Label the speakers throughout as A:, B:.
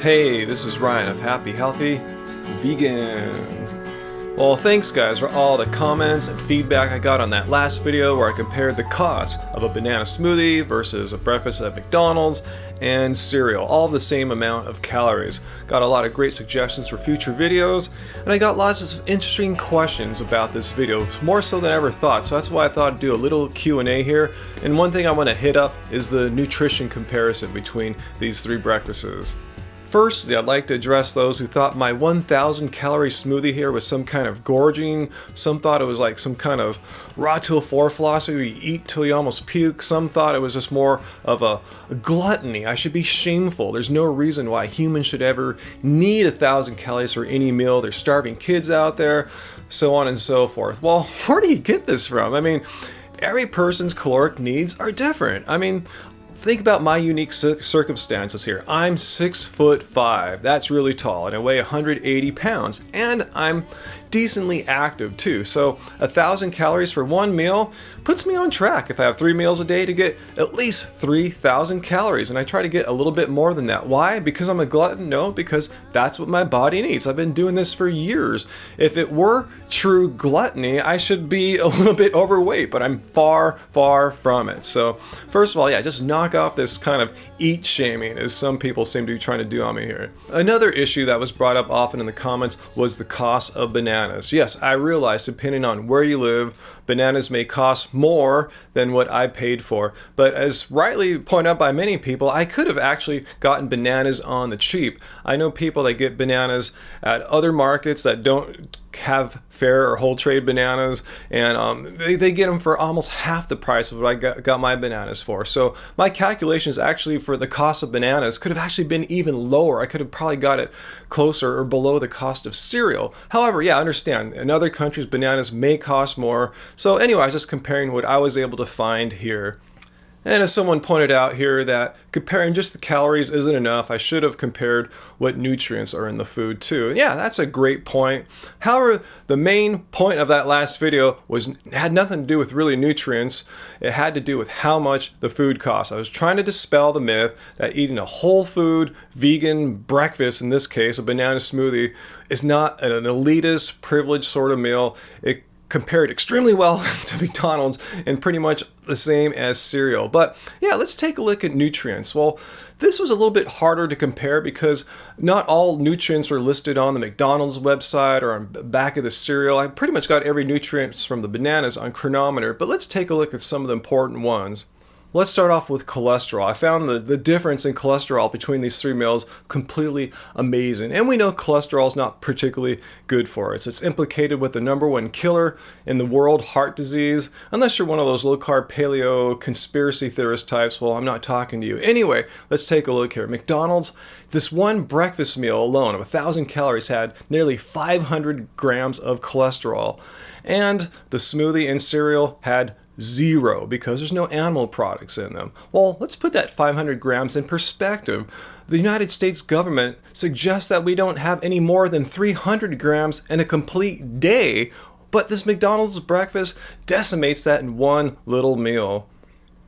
A: Hey, this is Ryan of Happy Healthy Vegan. Well, thanks guys for all the comments and feedback I got on that last video where I compared the cost of a banana smoothie versus a breakfast at McDonald's and cereal, all the same amount of calories. Got a lot of great suggestions for future videos, and I got lots of interesting questions about this video, more so than I ever thought, so that's why I thought I'd do a little Q&A here. And one thing I want to hit up is the nutrition comparison between these three breakfasts. Firstly, I'd like to address those who thought my 1,000 calorie smoothie here was some kind of gorging. Some thought it was like some kind of raw till 4 philosophy where you eat till you almost puke. Some thought it was just more of a gluttony. I should be shameful. There's no reason why humans should ever need 1,000 calories for any meal. There's starving kids out there, so on and so forth. Well, where do you get this from? I mean, every person's caloric needs are different. I mean, think about my unique circumstances here. I'm 6'5". That's really tall, and I weigh 180 pounds, and I'm decently active too. So 1,000 calories for one meal puts me on track if I have 3 meals a day to get at least 3,000 calories, and I try to get a little bit more than that. Why? Because I'm a glutton? No, because that's what my body needs. I've been doing this for years. If it were true gluttony, I should be a little bit overweight, but I'm far from it. So first of all, yeah, just knock off this kind of eat shaming as some people seem to be trying to do on me here. Another issue that was brought up often in the comments was the cost of bananas. Yes, I realize depending on where you live, bananas may cost more than what I paid for, but as rightly pointed out by many people, I could have actually gotten bananas on the cheap. I know people that get bananas at other markets that don't have fair or whole trade bananas, and they get them for almost half the price of what I got my bananas for. So my calculations actually for the cost of bananas could have actually been even lower. I could have probably got it closer or below the cost of cereal. However, yeah, I understand in other countries bananas may cost more. So anyway, I was just comparing what I was able to find here. And as someone pointed out here that comparing just the calories isn't enough, I should have compared what nutrients are in the food too. And yeah, that's a great point. However, the main point of that last video had nothing to do with really nutrients. It had to do with how much the food costs. I was trying to dispel the myth that eating a whole food, vegan breakfast, in this case, a banana smoothie, is not an elitist, privileged sort of meal. It compared extremely well to McDonald's and pretty much the same as cereal. But yeah, let's take a look at nutrients. Well, this was a little bit harder to compare because not all nutrients were listed on the McDonald's website or on the back of the cereal. I pretty much got every nutrients from the bananas on Chronometer, but let's take a look at some of the important ones. Let's start off with cholesterol. I found the difference in cholesterol between these three meals completely amazing. And we know cholesterol is not particularly good for us. It's implicated with the #1 killer in the world, heart disease. Unless you're one of those low-carb paleo conspiracy theorist types, well, I'm not talking to you. Anyway, let's take a look here. McDonald's, this one breakfast meal alone of 1,000 calories had nearly 500 grams of cholesterol. And the smoothie and cereal had 0 because there's no animal products in them. Well, let's put that 500 grams in perspective. The United States government suggests that we don't have any more than 300 grams in a complete day, but this McDonald's breakfast decimates that in one little meal.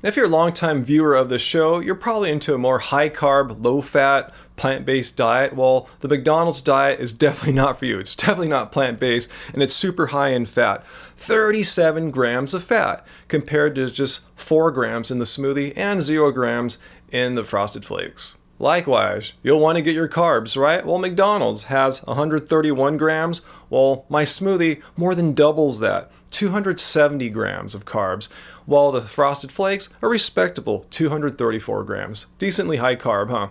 A: If you're a longtime viewer of the show, you're probably into a more high-carb, low-fat, plant-based diet. Well, the McDonald's diet is definitely not for you. It's definitely not plant-based, and it's super high in fat. 37 grams of fat, compared to just 4 grams in the smoothie and 0 grams in the Frosted Flakes. Likewise, you'll want to get your carbs, right? Well, McDonald's has 131 grams. Well, my smoothie more than doubles that, 270 grams of carbs, while the Frosted Flakes are respectable 234 grams. Decently high carb, huh?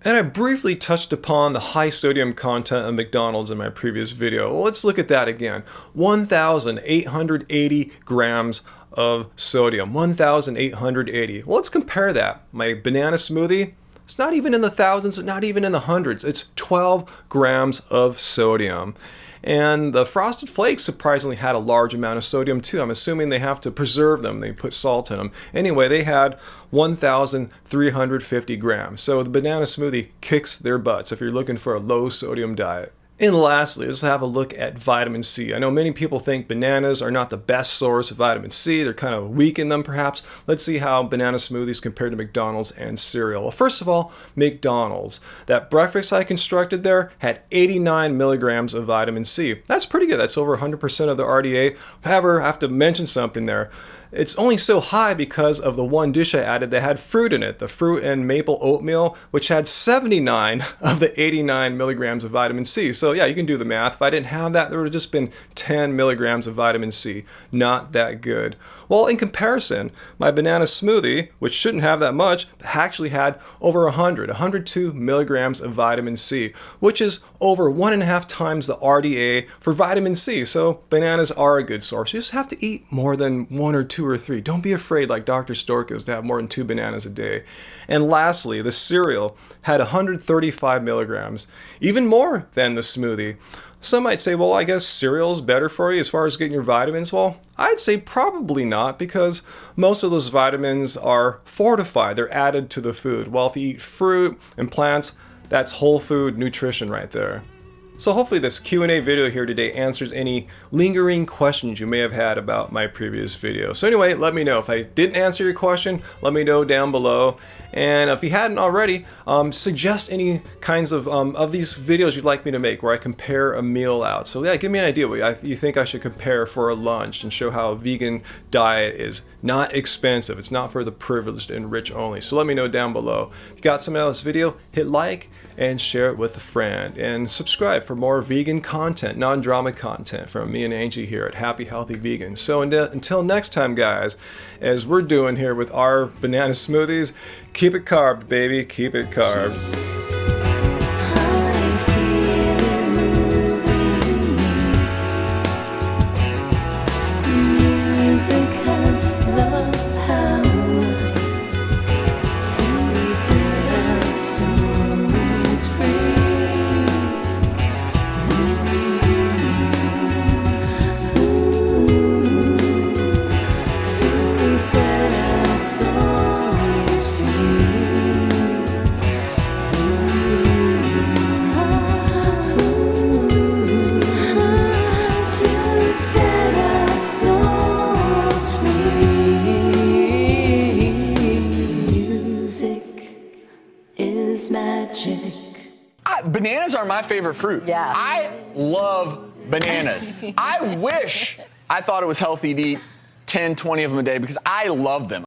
A: And I briefly touched upon the high sodium content of McDonald's in my previous video. Well, let's look at that again. 1,880 grams of sodium, 1,880. Well, let's compare that. My banana smoothie, it's not even in the thousands, not even in the hundreds. It's 12 grams of sodium. And the Frosted Flakes surprisingly had a large amount of sodium too. I'm assuming they have to preserve them. They put salt in them. Anyway, they had 1,350 grams. So the banana smoothie kicks their butts if you're looking for a low sodium diet. And lastly, let's have a look at vitamin C. I know many people think bananas are not the best source of vitamin C. They're kind of weak in them, perhaps. Let's see how banana smoothies compare to McDonald's and cereal. Well, first of all, McDonald's. That breakfast I constructed there had 89 milligrams of vitamin C. That's pretty good. That's over 100% of the RDA. However, I have to mention something there. It's only so high because of the one dish I added that had fruit in it, the fruit and maple oatmeal, which had 79 of the 89 milligrams of vitamin C. So yeah, you can do the math. If I didn't have that, there would have just been 10 milligrams of vitamin C. Not that good. Well, in comparison, my banana smoothie, which shouldn't have that much, actually had over 102 milligrams of vitamin C, which is over 1.5 times the RDA for vitamin C. So bananas are a good source. You just have to eat more than 1 or 2 or 3. Don't be afraid, like Dr. Stork is, to have more than 2 bananas a day. And lastly, the cereal had 135 milligrams, even more than the smoothie. Some might say, well, I guess cereal is better for you as far as getting your vitamins. Well, I'd say probably not, because most of those vitamins are fortified. They're added to the food. Well, if you eat fruit and plants, that's whole food nutrition right there. So hopefully this Q&A video here today answers any lingering questions you may have had about my previous video. So anyway, let me know. If I didn't answer your question, let me know down below. And if you hadn't already, suggest any kinds of these videos you'd like me to make where I compare a meal out. So yeah, give me an idea what you think I should compare for a lunch and show how a vegan diet is not expensive. It's not for the privileged and rich only. So let me know down below. If you got something out of this video, hit like and share it with a friend. And subscribe for more vegan content, non-drama content from me and Angie here at Happy Healthy Vegan. So until next time, guys, as we're doing here with our banana smoothies, keep it carb, baby, keep it carb.
B: Bananas are my favorite fruit.
C: Yeah.
B: I love bananas. I wish I thought it was healthy to eat 10, 20 of them a day because I love them.